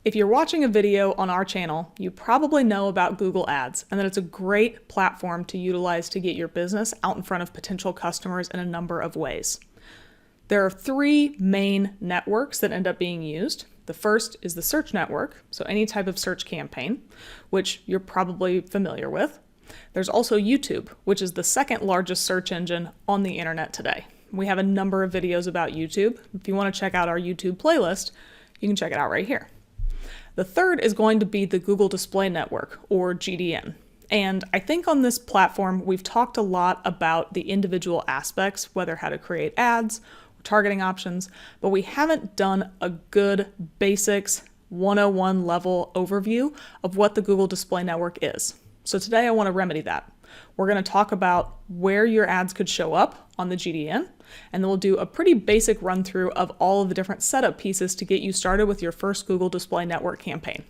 If you're watching a video on our channel, you probably know about Google Ads and that it's a great platform to utilize to get your business out in front of potential customers in a number of ways. There are three main networks that end up being used. The first is the search network, so any type of search campaign, which you're probably familiar with. There's also YouTube, which is the second largest search engine on the internet today. We have a number of videos about YouTube. If you want to check out our YouTube playlist, you can check it out right here. The third is going to be the Google Display Network, or GDN. And I think on this platform, we've talked a lot about the individual aspects, whether how to create ads or targeting options, but we haven't done a good basics 101 level overview of what the Google Display Network is. So today I want to remedy that. We're going to talk about where your ads could show up on the GDN, and then we'll do a pretty basic run through of all of the different setup pieces to get you started with your first Google Display Network campaign.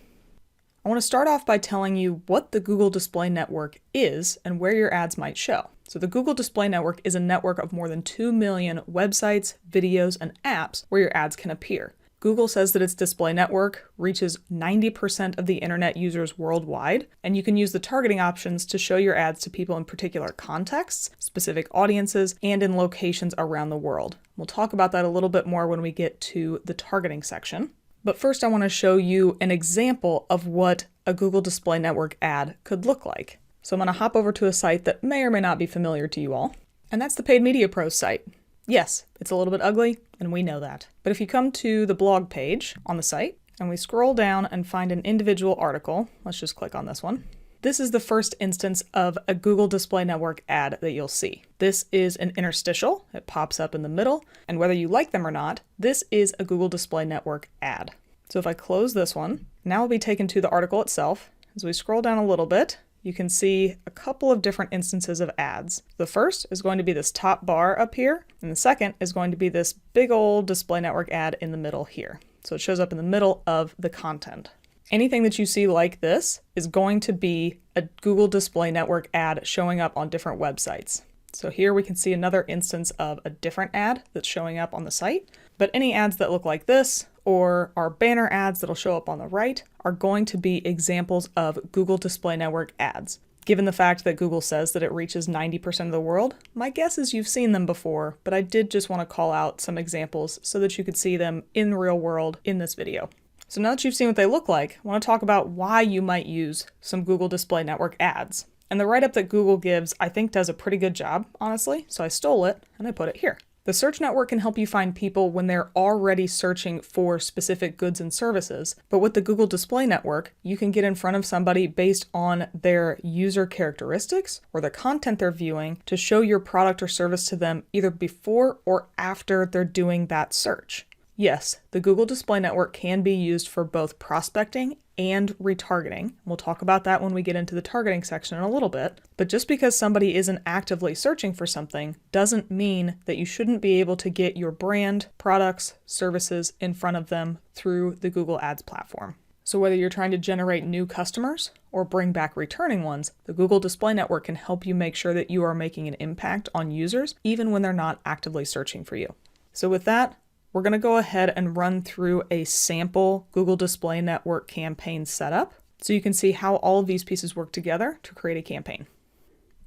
I want to start off by telling you what the Google Display Network is and where your ads might show. So the Google Display Network is a network of more than 2 million websites, videos, and apps where your ads can appear. Google says that its display network reaches 90% of the internet users worldwide, and you can use the targeting options to show your ads to people in particular contexts, specific audiences, and in locations around the world. We'll talk about that a little bit more when we get to the targeting section. But first I want to show you an example of what a Google Display Network ad could look like. So I'm going to hop over to a site that may or may not be familiar to you all, and that's the Paid Media Pros site. Yes, it's a little bit ugly, and we know that. But if you come to the blog page on the site, and we scroll down and find an individual article, let's just click on this one. This is the first instance of a Google Display Network ad that you'll see. This is an interstitial, it pops up in the middle, and whether you like them or not, this is a Google Display Network ad. So if I close this one, now we'll be taken to the article itself. As we scroll down a little bit, you can see a couple of different instances of ads. The first is going to be this top bar up here, and the second is going to be this big old display network ad in the middle here. So it shows up in the middle of the content. Anything that you see like this is going to be a Google Display Network ad showing up on different websites. So here we can see another instance of a different ad that's showing up on the site, but any ads that look like this or our banner ads that'll show up on the right are going to be examples of Google Display Network ads. Given the fact that Google says that it reaches 90% of the world, my guess is you've seen them before, but I did just want to call out some examples so that you could see them in the real world in this video. So now that you've seen what they look like, I want to talk about why you might use some Google Display Network ads. And the write-up that Google gives, I think, does a pretty good job, honestly, so I stole it and I put it here. The search network can help you find people when they're already searching for specific goods and services, but with the Google Display Network, you can get in front of somebody based on their user characteristics or the content they're viewing to show your product or service to them either before or after they're doing that search. Yes, the Google Display Network can be used for both prospecting and retargeting. We'll talk about that when we get into the targeting section in a little bit. But just because somebody isn't actively searching for something doesn't mean that you shouldn't be able to get your brand, products, services in front of them through the Google Ads platform. So whether you're trying to generate new customers or bring back returning ones, the Google Display Network can help you make sure that you are making an impact on users even when they're not actively searching for you. So with that, we're going to go ahead and run through a sample Google Display Network campaign setup so you can see how all of these pieces work together to create a campaign.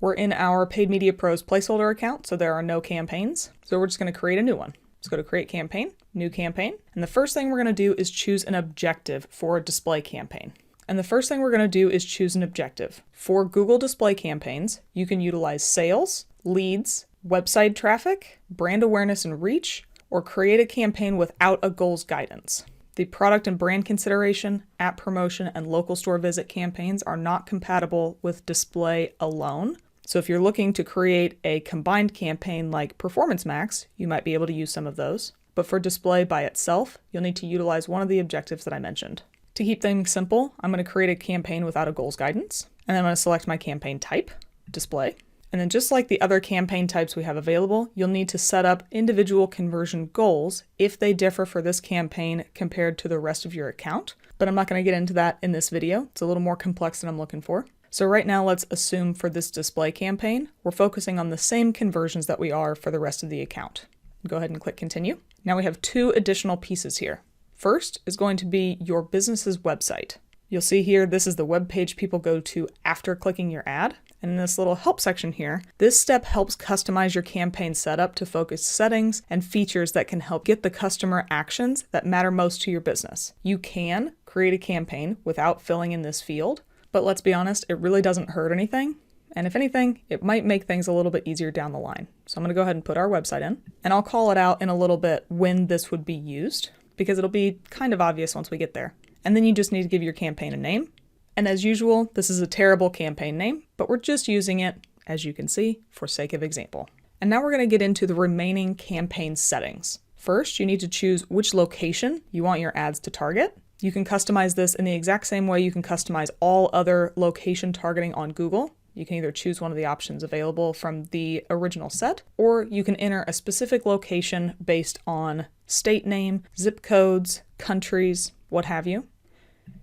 We're in our Paid Media Pros placeholder account, so there are no campaigns. So we're just going to create a new one. Let's go to Create Campaign, New Campaign. And the first thing we're going to do is choose an objective for a display campaign. And the first thing we're going to do is choose an objective. For Google Display campaigns, you can utilize sales, leads, website traffic, brand awareness and reach, or create a campaign without a goals guidance. The product and brand consideration, app promotion, and local store visit campaigns are not compatible with display alone. So if you're looking to create a combined campaign like Performance Max, you might be able to use some of those. But for display by itself, you'll need to utilize one of the objectives that I mentioned. To keep things simple, I'm going to create a campaign without a goals guidance, and then I'm going to select my campaign type, display. And then just like the other campaign types we have available, you'll need to set up individual conversion goals if they differ for this campaign compared to the rest of your account. But I'm not going to get into that in this video. It's a little more complex than I'm looking for. So right now, let's assume for this display campaign, we're focusing on the same conversions that we are for the rest of the account. Go ahead and click continue. Now we have two additional pieces here. First is going to be your business's website. You'll see here, this is the web page people go to after clicking your ad. And in this little help section here, this step helps customize your campaign setup to focus settings and features that can help get the customer actions that matter most to your business. You can create a campaign without filling in this field, but let's be honest, it really doesn't hurt anything. And if anything, it might make things a little bit easier down the line. So I'm going to go ahead and put our website in, and I'll call it out in a little bit when this would be used, because it'll be kind of obvious once we get there. And then you just need to give your campaign a name. And as usual, this is a terrible campaign name, but we're just using it, as you can see, for sake of example. And now we're going to get into the remaining campaign settings. First, you need to choose which location you want your ads to target. You can customize this in the exact same way you can customize all other location targeting on Google. You can either choose one of the options available from the original set, or you can enter a specific location based on state name, zip codes, countries, what have you.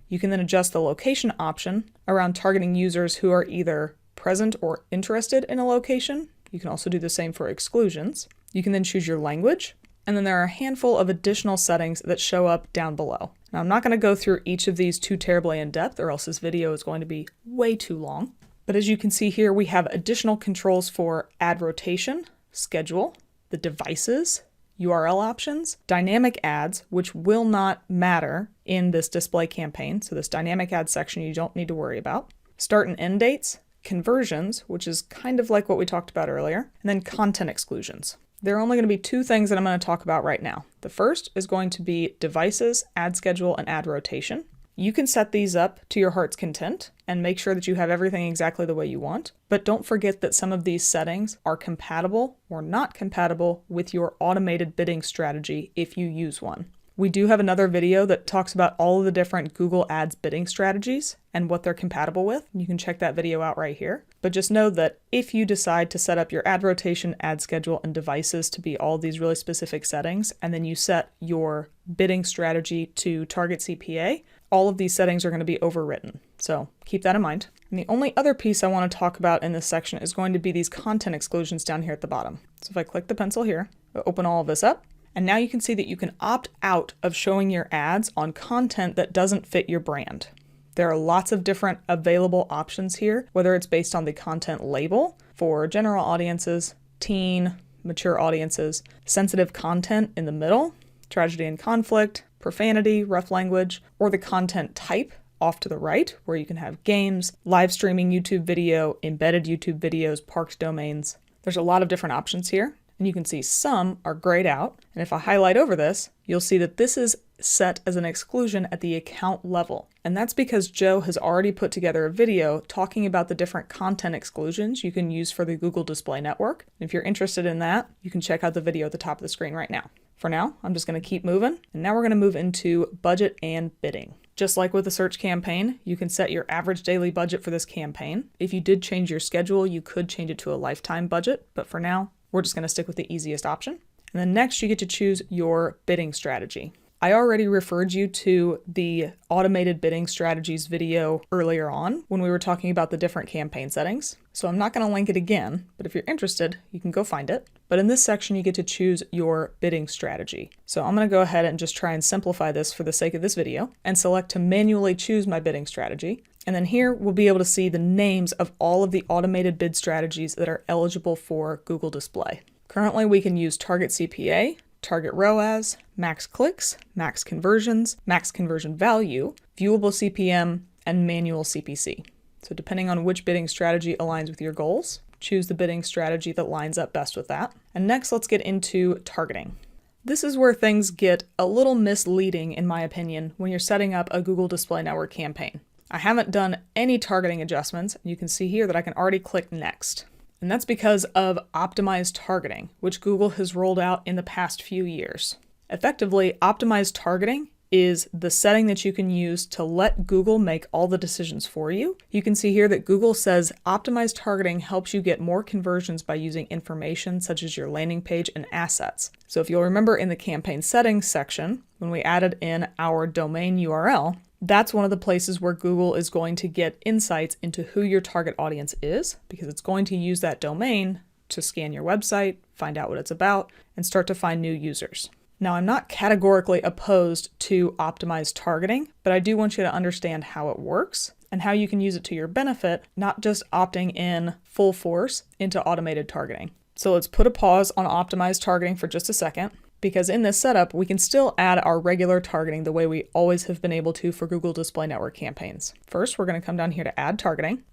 You can then adjust the location option around targeting users who are either present or interested in a location. You can also do the same for exclusions. You can then choose your language, and then there are a handful of additional settings that show up down below. Now, I'm not going to go through each of these too terribly in depth, or else this video is going to be way too long. But as you can see here, we have additional controls for ad rotation, schedule, the devices, URL options, dynamic ads, which will not matter in this display campaign. So this dynamic ad section you don't need to worry about. Start and end dates, conversions, which is kind of like what we talked about earlier, and then content exclusions. There are only going to be two things that I'm going to talk about right now. The first is going to be devices, ad schedule, and ad rotation. You can set these up to your heart's content and make sure that you have everything exactly the way you want, but don't forget that some of these settings are compatible or not compatible with your automated bidding strategy if you use one. We do have another video that talks about all of the different Google Ads bidding strategies and what they're compatible with. You can check that video out right here. But just know that if you decide to set up your ad rotation, ad schedule, and devices to be all these really specific settings, and then you set your bidding strategy to target CPA, all of these settings are going to be overwritten. So keep that in mind. And the only other piece I want to talk about in this section is going to be these content exclusions down here at the bottom. So if I click the pencil here, I'll open all of this up. And now you can see that you can opt out of showing your ads on content that doesn't fit your brand. There are lots of different available options here, whether it's based on the content label for general audiences, teen, mature audiences, sensitive content in the middle, tragedy and conflict, profanity, rough language, or the content type off to the right, where you can have games, live streaming YouTube video, embedded YouTube videos, parked domains. There's a lot of different options here. And you can see some are grayed out. And if I highlight over this, you'll see that this is set as an exclusion at the account level. And that's because Joe has already put together a video talking about the different content exclusions you can use for the Google Display Network. And if you're interested in that, you can check out the video at the top of the screen right now. For now, I'm just going to keep moving. And now we're going to move into budget and bidding. Just like with the search campaign, you can set your average daily budget for this campaign. If you did change your schedule, you could change it to a lifetime budget. But for now, we're just going to stick with the easiest option. And then next you get to choose your bidding strategy. I already referred you to the automated bidding strategies video earlier on when we were talking about the different campaign settings. So I'm not going to link it again, but if you're interested, you can go find it. But in this section, you get to choose your bidding strategy. So I'm going to go ahead and just try and simplify this for the sake of this video and select to manually choose my bidding strategy. And then here we'll be able to see the names of all of the automated bid strategies that are eligible for Google Display. Currently, we can use target CPA, target ROAS, max clicks, max conversions, max conversion value, viewable CPM, and manual CPC. So depending on which bidding strategy aligns with your goals, choose the bidding strategy that lines up best with that. And next, let's get into targeting. This is where things get a little misleading, in my opinion, when you're setting up a Google Display Network campaign. I haven't done any targeting adjustments, and you can see here that I can already click next. And that's because of optimized targeting, which Google has rolled out in the past few years. Effectively, optimized targeting is the setting that you can use to let Google make all the decisions for you. You can see here that Google says optimized targeting helps you get more conversions by using information such as your landing page and assets. So if you'll remember in the campaign settings section, when we added in our domain URL, that's one of the places where Google is going to get insights into who your target audience is, because it's going to use that domain to scan your website, find out what it's about, and start to find new users. Now, I'm not categorically opposed to optimized targeting, but I do want you to understand how it works and how you can use it to your benefit, not just opting in full force into automated targeting. So let's put a pause on optimized targeting for just a second, because in this setup, we can still add our regular targeting the way we always have been able to for Google Display Network campaigns. First, we're going to come down here to add targeting.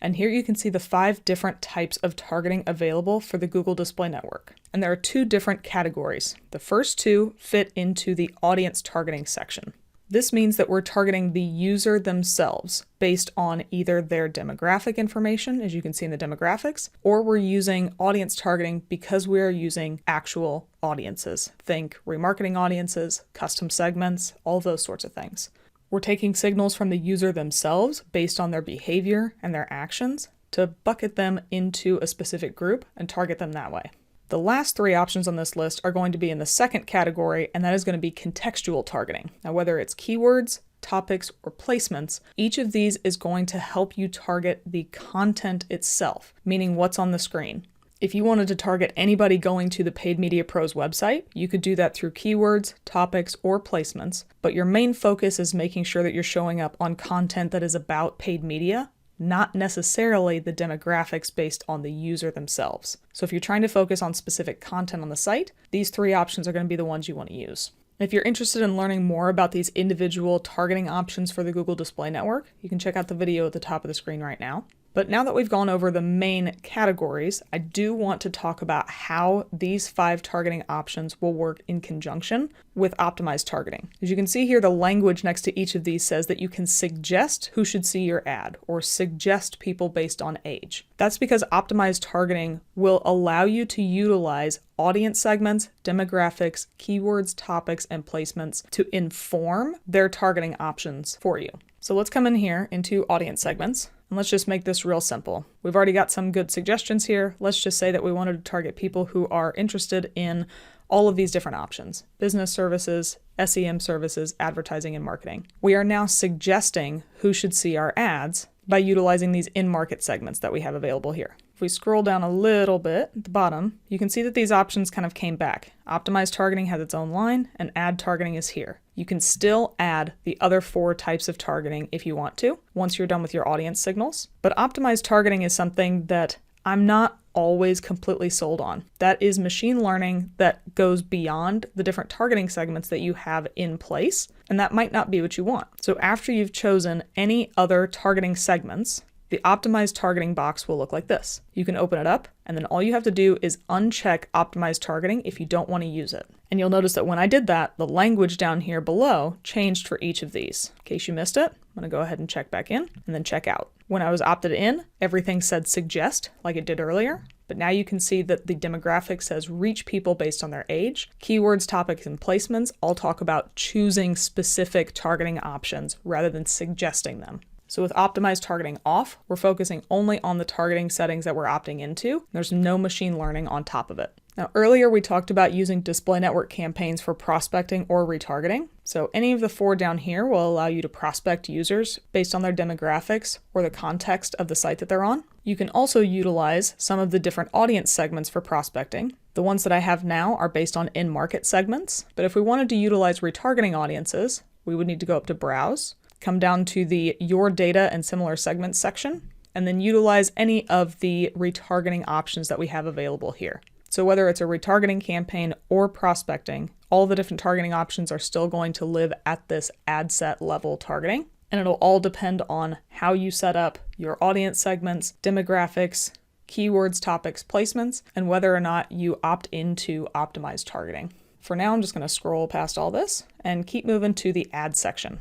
And here you can see the 5 different types of targeting available for the Google Display Network. And there are 2 different categories. The first 2 fit into the audience targeting section. This means that we're targeting the user themselves based on either their demographic information, as you can see in the demographics, or we're using audience targeting because we are using actual audiences. Think remarketing audiences, custom segments, all those sorts of things. We're taking signals from the user themselves based on their behavior and their actions to bucket them into a specific group and target them that way. The last 3 options on this list are going to be in the second category, and that is going to be contextual targeting. Now, whether it's keywords, topics, or placements, each of these is going to help you target the content itself, meaning what's on the screen. If you wanted to target anybody going to the Paid Media Pros website, you could do that through keywords, topics, or placements, but your main focus is making sure that you're showing up on content that is about paid media, not necessarily the demographics based on the user themselves. So if you're trying to focus on specific content on the site, these 3 options are going to be the ones you want to use. If you're interested in learning more about these individual targeting options for the Google Display Network, you can check out the video at the top of the screen right now. But now that we've gone over the main categories, I do want to talk about how these 5 targeting options will work in conjunction with optimized targeting. As you can see here, the language next to each of these says that you can suggest who should see your ad or suggest people based on age. That's because optimized targeting will allow you to utilize audience segments, demographics, keywords, topics, and placements to inform their targeting options for you. So let's come in here into audience segments. And let's just make this real simple. We've already got some good suggestions here. Let's just say that we wanted to target people who are interested in all of these different options: business services, SEM services, advertising, and marketing. We are now suggesting who should see our ads by utilizing these in-market segments that we have available here. If we scroll down a little bit at the bottom, you can see that these options kind of came back. Optimized targeting has its own line, and ad targeting is here. You can still add the other 4 types of targeting if you want to, once you're done with your audience signals. But optimized targeting is something that I'm not always completely sold on. That is machine learning that goes beyond the different targeting segments that you have in place, and that might not be what you want. So after you've chosen any other targeting segments, the optimized targeting box will look like this. You can open it up, and then all you have to do is uncheck optimized targeting if you don't want to use it. And you'll notice that when I did that, the language down here below changed for each of these. In case you missed it, I'm going to go ahead and check back in and then check out. When I was opted in, everything said suggest like it did earlier, but now you can see that the demographic says reach people based on their age. Keywords, topics, and placements all talk about choosing specific targeting options rather than suggesting them. So with optimized targeting off, we're focusing only on the targeting settings that we're opting into. There's no machine learning on top of it. Now, earlier we talked about using display network campaigns for prospecting or retargeting. So any of the 4 down here will allow you to prospect users based on their demographics or the context of the site that they're on. You can also utilize some of the different audience segments for prospecting. The ones that I have now are based on in-market segments, but if we wanted to utilize retargeting audiences, we would need to go up to Browse, come down to the Your Data and Similar Segments section, and then utilize any of the retargeting options that we have available here. So whether it's a retargeting campaign or prospecting, all the different targeting options are still going to live at this ad set level targeting, and it'll all depend on how you set up your audience segments, demographics, keywords, topics, placements, and whether or not you opt into optimized targeting. For now, I'm just going to scroll past all this and keep moving to the ad section.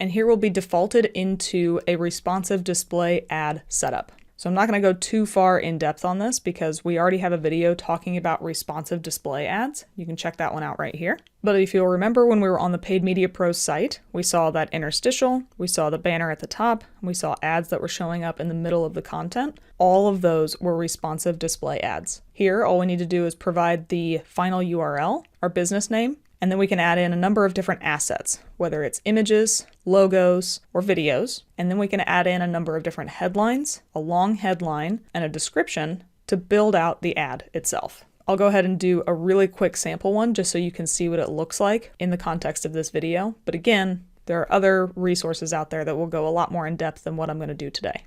And here we'll be defaulted into a responsive display ad setup. So I'm not going to go too far in depth on this because we already have a video talking about responsive display ads. You can check that one out right here. But if you'll remember when we were on the Paid Media Pros site, we saw that interstitial, we saw the banner at the top, and we saw ads that were showing up in the middle of the content. All of those were responsive display ads. Here, all we need to do is provide the final URL, our business name, and then we can add in a number of different assets, whether it's images, logos, or videos. And then we can add in a number of different headlines, a long headline, and a description to build out the ad itself. I'll go ahead and do a really quick sample one just so you can see what it looks like in the context of this video. But again, there are other resources out there that will go a lot more in depth than what I'm going to do today.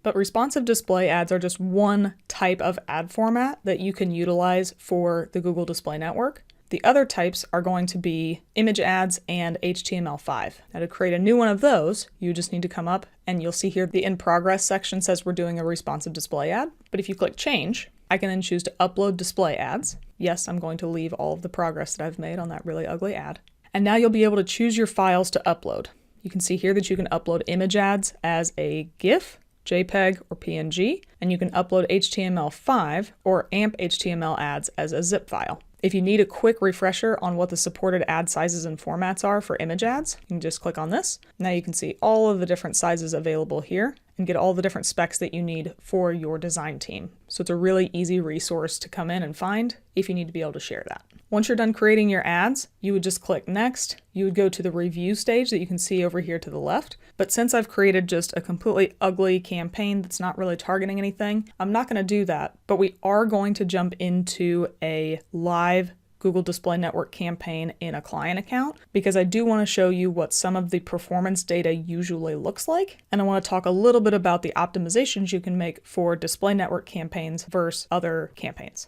But responsive display ads are just one type of ad format that you can utilize for the Google Display Network. The other types are going to be image ads and HTML5. Now to create a new one of those, you just need to come up and you'll see here the in progress section says we're doing a responsive display ad. But if you click change, I can then choose to upload display ads. Yes, I'm going to leave all of the progress that I've made on that really ugly ad. And now you'll be able to choose your files to upload. You can see here that you can upload image ads as a GIF, JPEG, or PNG, and you can upload HTML5 or AMP HTML ads as a zip file. If you need a quick refresher on what the supported ad sizes and formats are for image ads, you can just click on this. Now you can see all of the different sizes available here and get all the different specs that you need for your design team. So it's a really easy resource to come in and find if you need to be able to share that. Once you're done creating your ads, you would just click next. You would go to the review stage that you can see over here to the left. But since I've created just a completely ugly campaign that's not really targeting anything, I'm not going to do that. But we are going to jump into a live Google Display Network campaign in a client account because I do want to show you what some of the performance data usually looks like. And I want to talk a little bit about the optimizations you can make for Display Network campaigns versus other campaigns.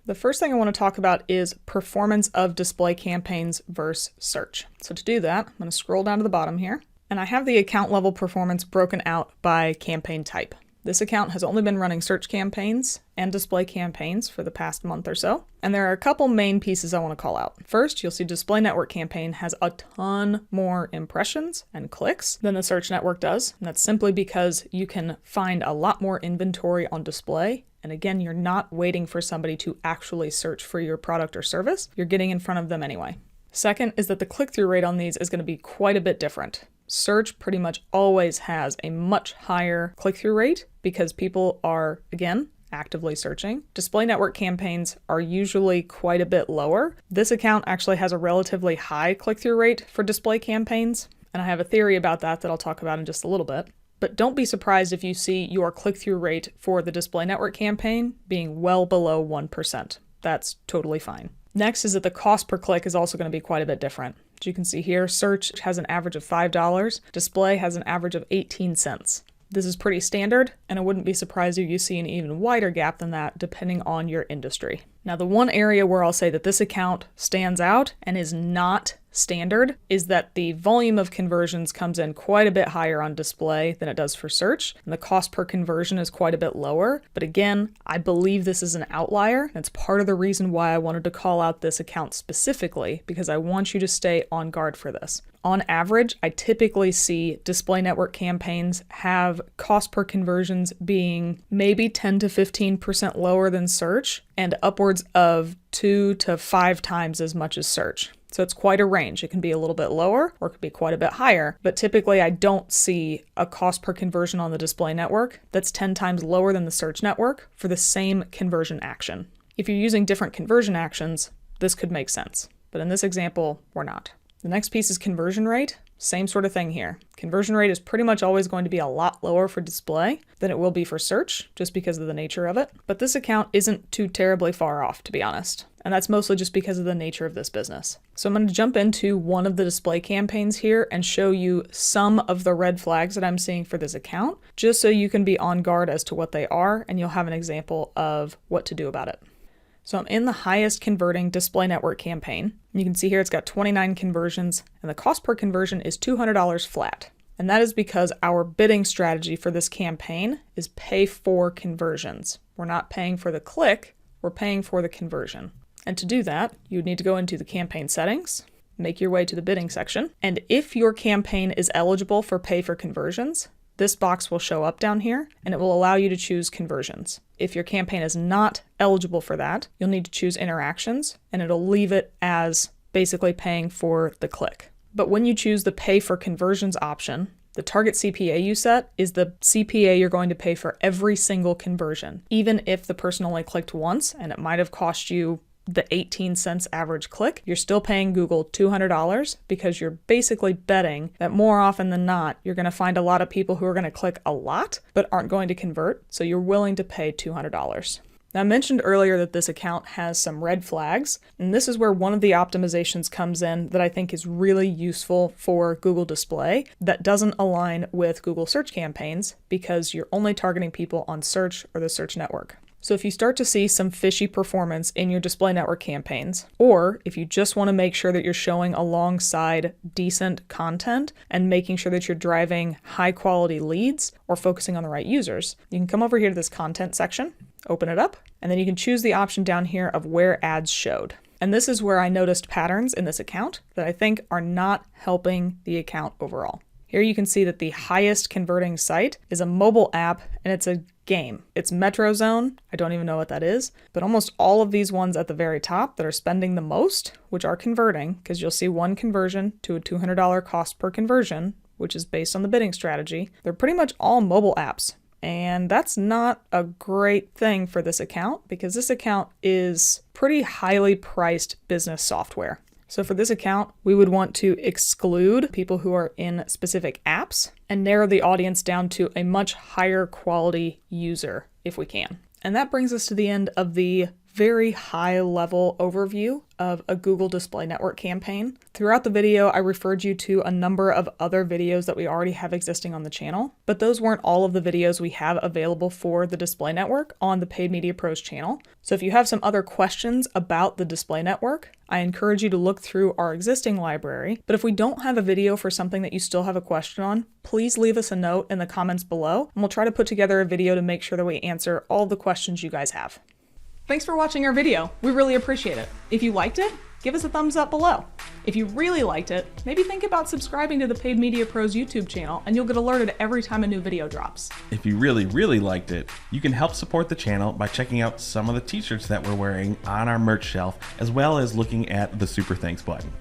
The first thing I want to talk about is performance of display campaigns versus search. So to do that, I'm going to scroll down to the bottom here, and I have the account level performance broken out by campaign type. This account has only been running search campaigns and display campaigns for the past month or so, and there are a couple main pieces I want to call out. First, you'll see Display Network campaign has a ton more impressions and clicks than the search network does, and that's simply because you can find a lot more inventory on display. And again, you're not waiting for somebody to actually search for your product or service. You're getting in front of them anyway. Second is that the click-through rate on these is going to be quite a bit different. Search pretty much always has a much higher click-through rate because people are, again, actively searching. Display Network campaigns are usually quite a bit lower. This account actually has a relatively high click-through rate for display campaigns, and I have a theory about that I'll talk about in just a little bit. But don't be surprised if you see your click-through rate for the Display Network campaign being well below 1%. That's totally fine. Next is that the cost per click is also going to be quite a bit different. As you can see here, search has an average of $5, display has an average of 18 cents. This is pretty standard, and I wouldn't be surprised if you see an even wider gap than that depending on your industry. Now, the one area where I'll say that this account stands out and is not standard is that the volume of conversions comes in quite a bit higher on display than it does for search, and the cost per conversion is quite a bit lower. But again, I believe this is an outlier. That's part of the reason why I wanted to call out this account specifically, because I want you to stay on guard for this. On average, I typically see Display Network campaigns have cost per conversions being maybe 10 to 15% lower than search and upwards of 2 to 5 times as much as search. So it's quite a range. It can be a little bit lower or it could be quite a bit higher, but typically I don't see a cost per conversion on the Display Network that's 10 times lower than the search network for the same conversion action. If you're using different conversion actions, this could make sense, but in this example, we're not. The next piece is conversion rate. Same sort of thing here. Conversion rate is pretty much always going to be a lot lower for display than it will be for search, just because of the nature of it. But this account isn't too terribly far off, to be honest. And that's mostly just because of the nature of this business. So I'm going to jump into one of the display campaigns here and show you some of the red flags that I'm seeing for this account, just so you can be on guard as to what they are, and you'll have an example of what to do about it. So I'm in the highest converting Display Network campaign. You can see here it's got 29 conversions, and the cost per conversion is $200 flat. And that is because our bidding strategy for this campaign is pay for conversions. We're not paying for the click, we're paying for the conversion. And to do that, you would need to go into the campaign settings, make your way to the bidding section, and if your campaign is eligible for pay for conversions, this box will show up down here, and it will allow you to choose conversions. If your campaign is not eligible for that, you'll need to choose interactions, and it'll leave it as basically paying for the click. But when you choose the pay for conversions option, the target CPA you set is the CPA you're going to pay for every single conversion, even if the person only clicked once and it might have cost you the 18 cents average click. You're still paying Google $200 because you're basically betting that more often than not, you're going to find a lot of people who are going to click a lot but aren't going to convert. So you're willing to pay $200. Now, I mentioned earlier that this account has some red flags, and this is where one of the optimizations comes in that I think is really useful for Google Display that doesn't align with Google search campaigns because you're only targeting people on search or the search network. So if you start to see some fishy performance in your display network campaigns, or if you just want to make sure that you're showing alongside decent content and making sure that you're driving high quality leads or focusing on the right users, you can come over here to this content section, open it up, and then you can choose the option down here of where ads showed. And this is where I noticed patterns in this account that I think are not helping the account overall. Here you can see that the highest converting site is a mobile app and it's a game. It's Metro Zone. I don't even know what that is, but almost all of these ones at the very top that are spending the most, which are converting, because you'll see one conversion to a $200 cost per conversion, which is based on the bidding strategy. They're pretty much all mobile apps. And that's not a great thing for this account because this account is pretty highly priced business software. So for this account, we would want to exclude people who are in specific apps and narrow the audience down to a much higher quality user if we can. And that brings us to the end of the very high level overview of a Google Display Network campaign. Throughout the video, I referred you to a number of other videos that we already have existing on the channel, but those weren't all of the videos we have available for the Display Network on the Paid Media Pros channel. So if you have some other questions about the Display Network, I encourage you to look through our existing library. But if we don't have a video for something that you still have a question on, please leave us a note in the comments below, and we'll try to put together a video to make sure that we answer all the questions you guys have. Thanks for watching our video. We really appreciate it. If you liked it, give us a thumbs up below. If you really liked it, maybe think about subscribing to the Paid Media Pros YouTube channel and you'll get alerted every time a new video drops. If you really liked it, you can help support the channel by checking out some of the t-shirts that we're wearing on our merch shelf, as well as looking at the Super Thanks button.